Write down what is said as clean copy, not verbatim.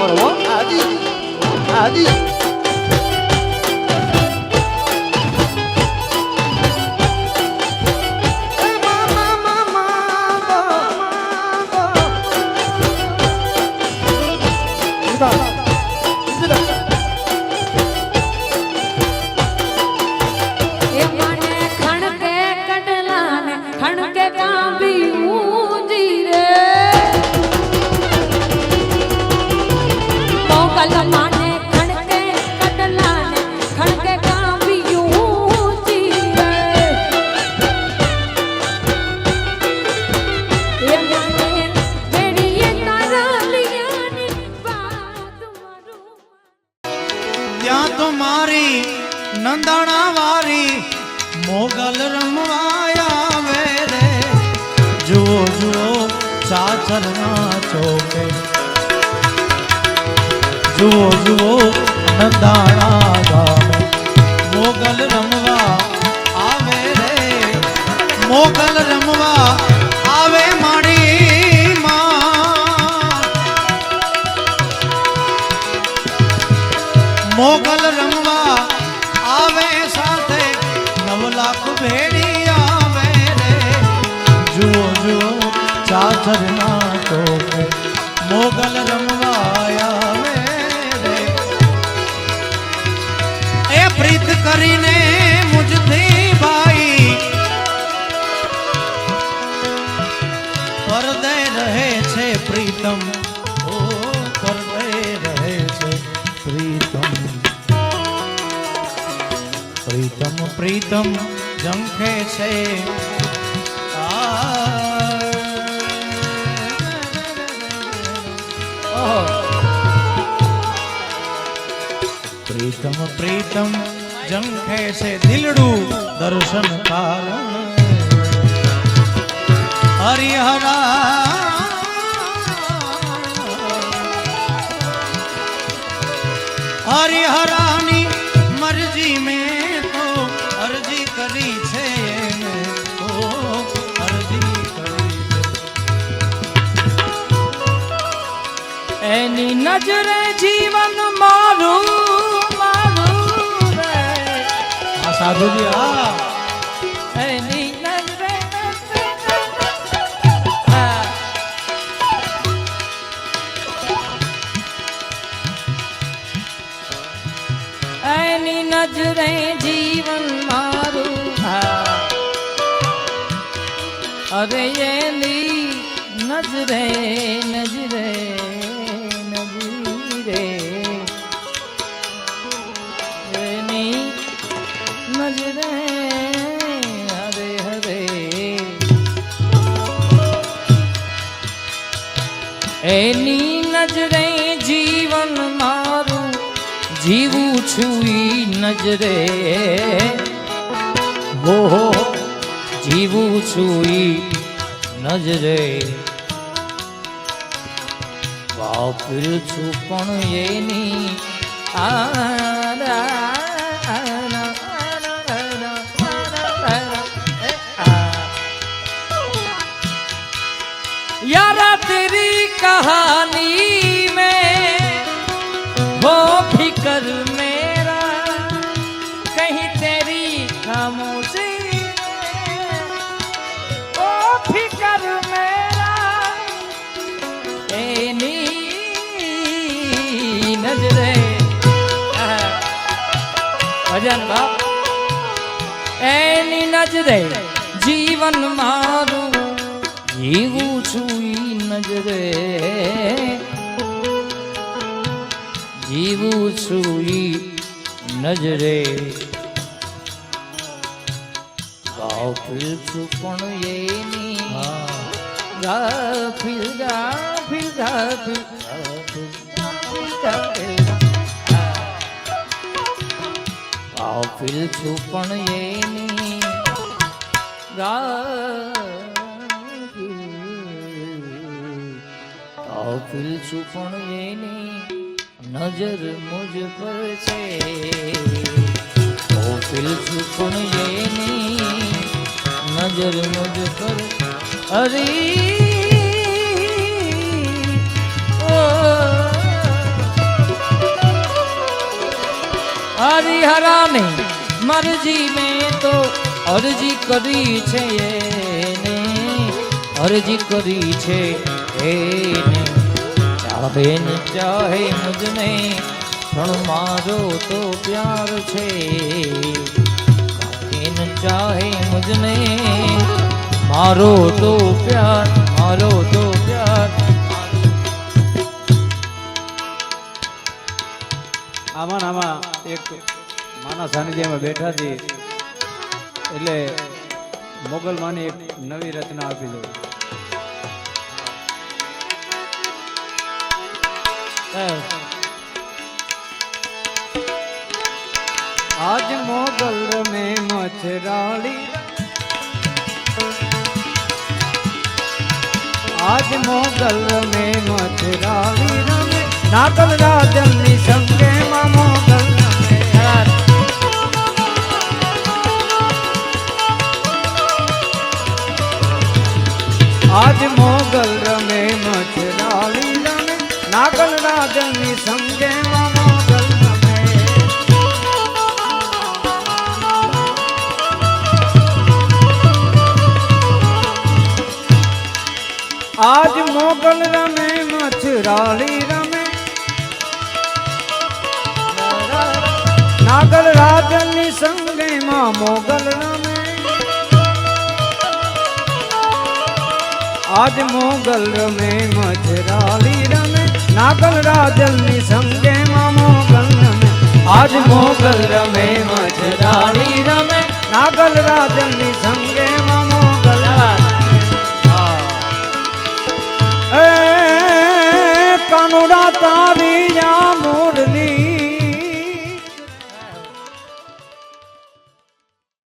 તમારો આદિ આદિ નંદાણા વારી મોગલ રમવાયા વે રે જુઓ જુઓ ચાચરના ચોકે જુઓ જુઓ નંદાણા ગામે મોગલ રમવા આવે રે મોગલ રમવા આવે માડી માં મોગલ રમવા આવે સાથે 9 લાખ ભેડી આવે રે જુઓ જુઓ ચાચરના ટોકે મોગલ રમવા આવે રે એ પ્રીત કરીને મુજથી ભાઈ પરદે રહે છે પ્રીતમ ઓ પરદે રહે છે પ્રીતમ પ્રીતમ પ્રીતમ ઝંખે છે પ્રીતમ પ્રીતમ ઝંખે છે દિલડું દર્શન કારણ હરિહરા હરિહરાની મરજી મેં તો અરજી કરી છે તો અરજી કરી એની નજરે જીવન મારું મારું રે આ સાધુજી હા એની નજરે એની નજરે જીવન મારું અરે એની નજરે નજરે નજરે એની નજરે હરે હરે એની નજરે જીવન મારું જીવું છું ઈ નજરે હો જીવું છું ઈ નજરે વાપર છું પણ એની यारा तेरी कहानी में हो फिकर मेरा कहीं तेरी खामोशी हो फिकर मेरा एनी नजरे भजन बाप एनी नजरे जीवन मारू जीवू छुई नजरे जीवू छुई नजरे गाफिल છું પણ એની ગાફિલ ગાફિલ ગાફિલ ગાફિલ છું પણ એની ગાફિલ છું પણ એની નજર મુજ પર છે ગાફિલ છું પણ એની નજર મુજ પર હરી ઓ હરિહરાની મરજી મેં તો અરજી કરી છે એને, અરજી કરી છે એને, ચાહે ન ચાહે મુજને પણ મારો તો પ્યાર છે, ચાહે ન ચાહે મુજને મારો તો પ્યાર, મારો તો પ્યાર. આમાં ને આમાં એક માના સાનિધ્યમાં બેઠા હતી એટલે મોગલ માની એક નવી રચના આપી દઉં. આજ મોગલ રમે મચરાળી, આજ મોગલ રમે મચરાળી રમે, નાગલ રાજનની સંગે માં મોગલ રમે. આજ મોગલ રમે મચરાળી રમે, નાગલ રાજનની સંગે માં મોગલ રમે. આજ મોગલ રમે મચરાળી રમે, નાગલ રાજનની સંગે માં મોગલ રમે. આજ મોગલ રમે મચરાળી રમે, નાગલ રાજનની સંગે માં મોગલ રમે. આજ મોગલ રમે મચરાળી રમે, નાગલ રાજનની સંગે માં મોગલ રમે. કાનુડા તારી